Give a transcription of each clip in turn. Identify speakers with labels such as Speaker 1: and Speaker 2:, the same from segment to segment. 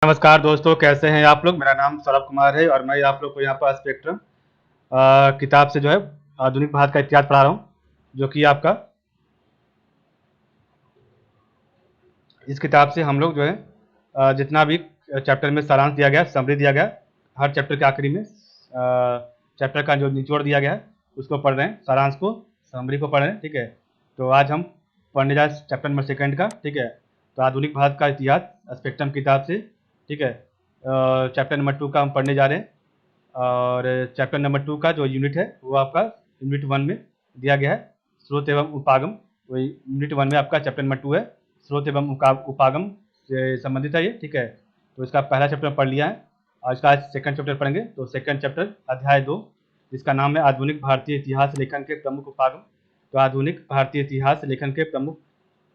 Speaker 1: नमस्कार दोस्तों, कैसे हैं आप लोग। मेरा नाम सौरभ कुमार है और मैं आप लोग को यहाँ पर स्पेक्ट्रम किताब से जो है आधुनिक भारत का इतिहास पढ़ा रहा हूँ, जो कि आपका इस किताब से हम लोग जो है जितना भी चैप्टर में सारांश दिया गया, समरी दिया गया, हर चैप्टर के आखिरी में चैप्टर का जो निचोड़ दिया गया है उसको पढ़ रहे हैं, सारांश को, समरी को पढ़ रहे हैं। ठीक है, तो आज हम पढ़ने जा रहे हैं चैप्टर नंबर 2 का। ठीक है, तो आधुनिक भारत का इतिहास स्पेक्ट्रम किताब से। ठीक है, चैप्टर नंबर 2 का हम पढ़ने जा रहे हैं और चैप्टर नंबर 2 का जो यूनिट है वो आपका यूनिट 1 में दिया गया है, स्रोत एवं उपागम। वही यूनिट 1 में आपका चैप्टर नंबर 2 है, स्रोत एवं उपागम से संबंधित है ये। ठीक है, तो इसका पहला चैप्टर पढ़ लिया है और इसका आज सेकंड चैप्टर पढ़ेंगे। तो सेकंड चैप्टर अध्याय 2, जिसका नाम है आधुनिक भारतीय इतिहास लेखन के प्रमुख उपागम। तो आधुनिक भारतीय इतिहास लेखन के प्रमुख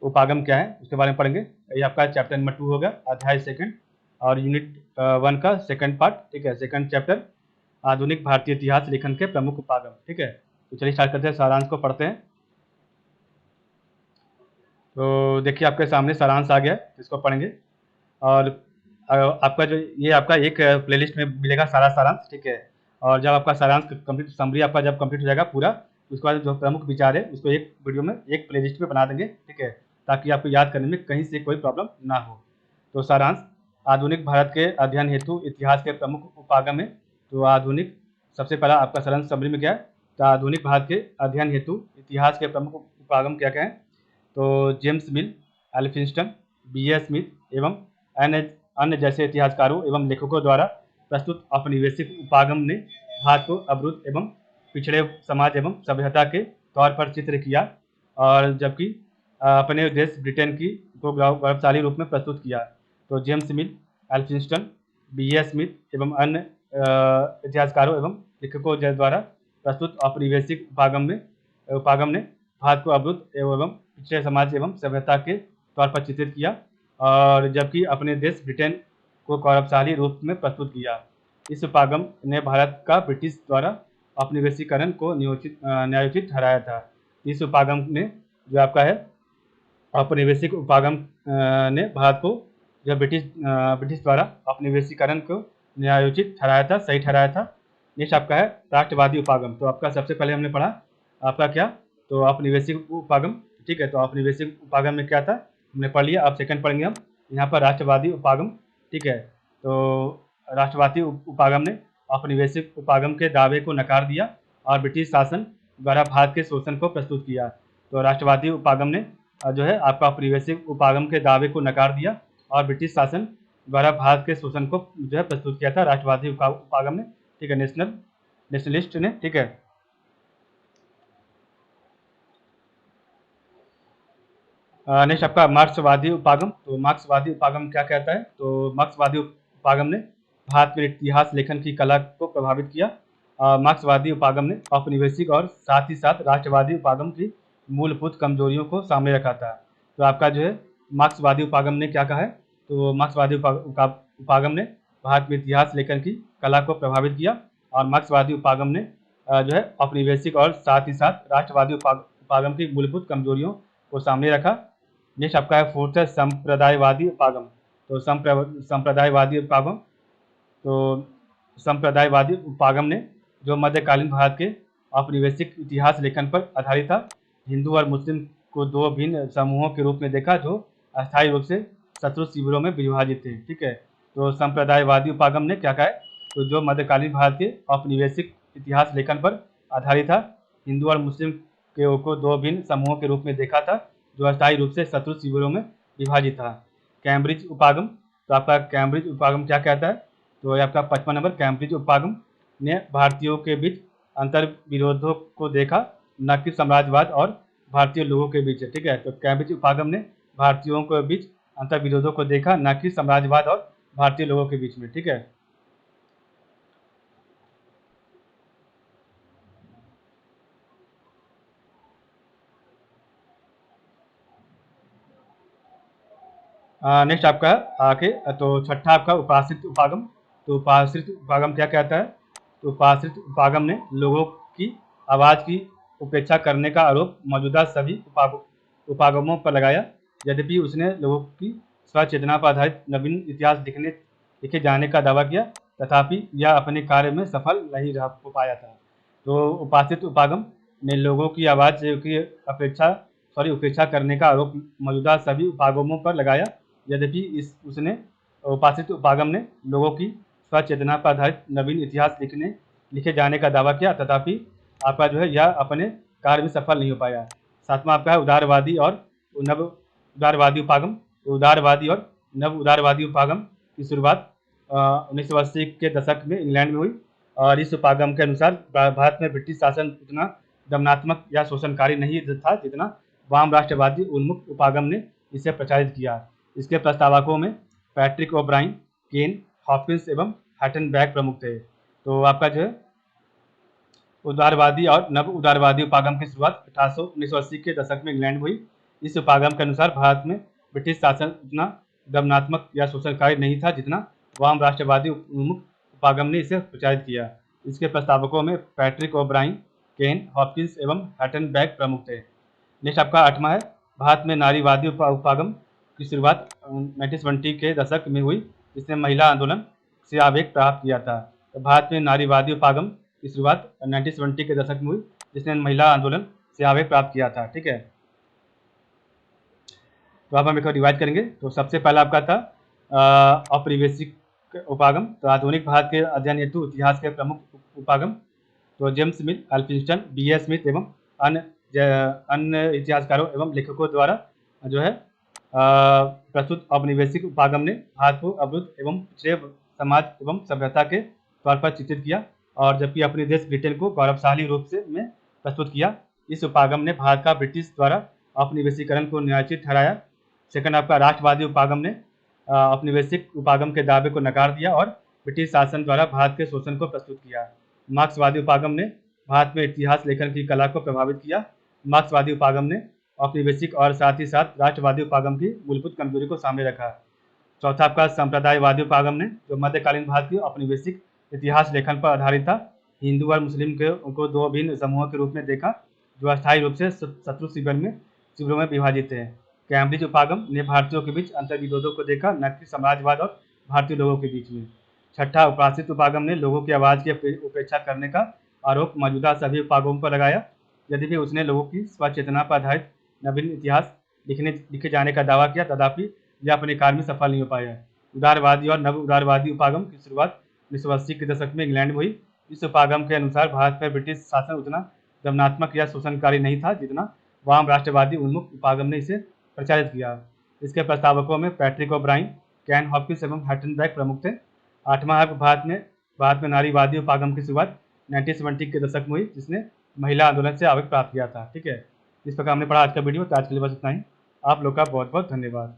Speaker 1: उपागम क्या है उसके बारे में पढ़ेंगे। ये आपका चैप्टर नंबर 2 होगा, अध्याय सेकंड और यूनिट 1 का सेकंड पार्ट। ठीक है, सेकंड चैप्टर आधुनिक भारतीय इतिहास लेखन के प्रमुख उपागम। ठीक है, तो चलिए स्टार्ट करते हैं, सारांश को पढ़ते हैं। तो देखिए आपके सामने सारांश आ गया, इसको पढ़ेंगे और आपका जो ये आपका एक प्लेलिस्ट में मिलेगा सारा सारांश। ठीक है, और जब आपका सारांश कंप्लीट, समरी आपका जब कंप्लीट हो जाएगा पूरा, तो उसके बाद जो प्रमुख विचार है उसको एक वीडियो में एक प्लेलिस्ट में बना देंगे। ठीक है, ताकि आपको याद करने में कहीं से कोई प्रॉब्लम ना हो। तो सारांश, आधुनिक भारत के अध्ययन हेतु इतिहास के प्रमुख उपागम है। तो आधुनिक, सबसे पहला आपका सारांश समरी में क्या है, तो आधुनिक भारत के अध्ययन हेतु इतिहास के प्रमुख उपागम क्या क्या है। तो James Mill, Elphinstone, B A. Smith एवं अन्य जैसे इतिहासकारों एवं लेखकों द्वारा प्रस्तुत औपनिवेशिक उपागम ने भारत को अवरुद्ध एवं पिछड़े समाज एवं सभ्यता के तौर पर चित्र किया, और जबकि अपने देश ब्रिटेन की को गौरवशाली रूप में प्रस्तुत किया। तो James Mill, Elphinstone, B A. Smith एवं अन्य इतिहासकारों एवं लेखकों द्वारा प्रस्तुत औपनिवेशिक उपागम ने भारत को अवरुद्ध एवं पिछड़े समाज एवं सभ्यता के तौर पर चित्रित किया, और जबकि अपने देश ब्रिटेन को गौरवशाली रूप में प्रस्तुत किया। इस उपागम ने भारत का ब्रिटिश द्वारा औपनिवेशीकरण को न्यायोचित ठहराया था। इस उपागम ने जो आपका है औपनिवेशिक उपागम ने भारत को जो ब्रिटिश द्वारा औपनिवेशीकरण को न्यायोचित ठहराया था, सही ठहराया था। नेक्स्ट आपका है राष्ट्रवादी उपागम। तो आपका सबसे पहले हमने पढ़ा आपका क्या, तो औपनिवेशिक उपागम। ठीक है, तो औपनिवेशिक उपागम में क्या था हमने पढ़ लिया। अब सेकंड पढ़ेंगे हम यहाँ पर राष्ट्रवादी उपागम। ठीक है, तो राष्ट्रवादी उपागम ने औपनिवेशिक उपागम के दावे को नकार दिया और ब्रिटिश शासन द्वारा भारत के शोषण को प्रस्तुत किया। तो राष्ट्रवादी उपागम ने जो है आपका औपनिवेशिक उपागम के दावे को नकार दिया और ब्रिटिश शासन द्वारा भारत के शोषण को जो है प्रस्तुत किया था राष्ट्रवादी उपागम ने। ठीक है, नेशनलिस्ट ने। ठीक है, नेक्स्ट आपका मार्क्सवादी उपागम। तो मार्क्सवादी उपागम क्या कहता है, तो मार्क्सवादी उपागम ने भारत में इतिहास लेखन की कला को प्रभावित किया। मार्क्सवादी उपागम ने औपनिवेशिक और साथ ही साथ राष्ट्रवादी उपागम की मूलभूत कमजोरियों को सामने रखा था। तो आपका जो है मार्क्सवादी उपागम ने क्या कहा है, तो मार्क्सवादी उपागम ने भारत में इतिहास लेखन की कला को प्रभावित किया, और मार्क्सवादी उपागम ने जो है औपनिवेशिक और साथ ही साथ राष्ट्रवादी उपागम की मूलभूत कमजोरियों को सामने रखा। नेक्स्ट आपका है फोर्थ है संप्रदायवादी उपागम। तो संप्रदायवादी उपागम, तो संप्रदायवादी उपागम ने जो मध्यकालीन भारत के औपनिवेशिक इतिहास लेखन पर आधारित था, हिंदू और मुस्लिम को दो भिन्न समूहों के रूप में देखा जो अस्थायी रूप से शत्रु शिविरों में विभाजित थे। ठीक है, तो संप्रदायवादी उपागम ने क्या कहा है, तो जो मध्यकालीन भारत के औपनिवेशिक इतिहास लेखन पर आधारित था, हिंदू और मुस्लिम को दो भिन्न समूहों के रूप में देखा था जो अस्थायी रूप से शत्रु शिविरों में विभाजित था। कैम्ब्रिज उपागम, तो आपका कैम्ब्रिज उपागम क्या कहता है, तो ये आपका 55 नंबर कैम्ब्रिज उपागम ने भारतीयों के बीच अंतर विरोधों को देखा, न कि साम्राज्यवाद और भारतीय लोगों के बीच। ठीक है, तो कैम्ब्रिज उपागम ने भारतीयों के बीच अंतर विरोधों को देखा, न कि साम्राज्यवाद और भारतीय लोगों के बीच में। ठीक है, नेक्स्ट आपका आके तो छठा आपका उपाश्रित उपागम। तो उपाश्रित उपागम क्या कहता है, तो उपाश्रित उपागम ने लोगों की आवाज़ की उपेक्षा करने का आरोप मौजूदा सभी उपागमों पर लगाया, यद्यपि उसने लोगों की स्वचेतना पर आधारित नवीन इतिहास लिखने लिखे जाने का दावा किया, तथापि यह अपने कार्य में सफल नहीं रह पाया था। तो उपासित उपागम ने लोगों की आवाज़ की उपेक्षा करने का आरोप मौजूदा सभी उपागमों पर लगाया। यद्यपि उसने उपासित उपागम ने लोगों की स्वचेतना पर आधारित नवीन इतिहास लिखे जाने का दावा किया, तथापि आपका जो है यह अपने कार्य में सफल नहीं हो पाया। सातवां आपका है उदारवादी और नव उदारवादी उपागम। उदारवादी और नव उदारवादी उपागम की शुरुआत 1980 के दशक में इंग्लैंड में हुई, और इस उपागम के अनुसार भारत में ब्रिटिश शासन उतना दमनात्मक या शोषणकारी नहीं था जितना वाम राष्ट्रवादी उन्मुख उपागम ने इसे प्रचारित किया। इसके प्रस्तावकों में पैट्रिक ओब्राइन, केन हॉपकिंस एवं हैटनबैक प्रमुख थे। तो आपका जो है उदारवादी और नव उदारवादी उपागम की शुरुआत 1980 के दशक में इंग्लैंड में हुई। इस उपागम के अनुसार भारत में ब्रिटिश शासन उतना दमनात्मक या शोषणकारी नहीं था जितना वाम राष्ट्रवादी उन्मुख उपागम ने इसे प्रचारित किया। इसके प्रस्तावकों में पैट्रिक ओब्राइन, केन हॉपकिंस एवं हैटनबैक प्रमुख थे। नेक्स्ट आपका आठवां है भारत में नारीवादी उपागम की शुरुआत 1920 के दशक में हुई, जिसने महिला आंदोलन से आवेग प्राप्त किया था। तो भारत में नारीवादी उपागम की शुरुआत 1920 के दशक में हुई, जिसने महिला आंदोलन से आवेग प्राप्त किया था। ठीक है, तो अब हम एक रिवाइज करेंगे। तो सबसे पहला आपका था औपनिवेशिक उपागम। तो आधुनिक भारत के अध्ययन हेतु इतिहास के प्रमुख उपागम तो James Mill, Elphinstone, B.A. Smith एवं अन्य इतिहासकारों एवं लेखकों द्वारा जो है प्रस्तुत औपनिवेशिक उपागम ने भारत को अवरुद्ध एवं पिछड़े समाज एवं सभ्यता के तौर पर चित्रित किया, और जबकि अपने देश ब्रिटेन को गौरवशाली रूप से में प्रस्तुत किया। इस उपागम ने भारत का ब्रिटिश द्वारा औपनिवेशीकरण को न्यायोचित ठहराया। सेकंड आपका राष्ट्रवादी उपागम ने औपनिवेशिक उपागम के दावे को नकार दिया और ब्रिटिश शासन द्वारा भारत के शोषण को प्रस्तुत किया। मार्क्सवादी उपागम ने भारत में इतिहास लेखन की कला को प्रभावित किया। मार्क्सवादी उपागम ने औपनिवेशिक और साथ ही साथ राष्ट्रवादी उपागम की मूलभूत कमजोरी को सामने रखा। चौथा आपका संप्रदायवादी उपागम ने जो मध्यकालीन भारत की औपनिवेशिक इतिहास लेखन पर आधारित था, हिंदू और मुस्लिम को दो भिन्न समूहों के रूप में देखा जो अस्थायी रूप से शत्रु शिविरों में विभाजित थे। कैम्ब्रिज उपागम ने भारतीयों के बीच अंतर्विरोधों को देखा, न कि समाजवाद और भारतीय लोगों के बीच में। छठा उपासित उपागम ने लोगों की आवाज़ की उपेक्षा करने का आरोप मौजूदा सभी उपागमों पर लगाया। यद्यपि उसने लोगों की स्वचेतना पर आधारित नवीन इतिहास लिखे जाने का दावा किया, तथापि यह अपने कार्य में सफल नहीं हो पाया। उदारवादी और नव उदारवादी उपागम की शुरुआत 1980 के दशक में इंग्लैंड में हुई। इस उपागम के अनुसार भारत पर ब्रिटिश शासन उतना दमनात्मक या शोषणकारी नहीं था जितना वाम राष्ट्रवादी उन्मुख उपागम ने इसे प्रचारित किया। इसके प्रस्तावकों में पैट्रिक ओब्राइन, कैन हॉपकिंस एवं हैटनबैक प्रमुख थे। आठवां है भारत में नारीवादी उपागम की शुरुआत 1970 के दशक में हुई, जिसने महिला आंदोलन से आवेग प्राप्त किया था। ठीक है, इस प्रकार हमने पढ़ा आज का वीडियो। तो आज के लिए बस इतना ही। आप लोग का बहुत बहुत धन्यवाद।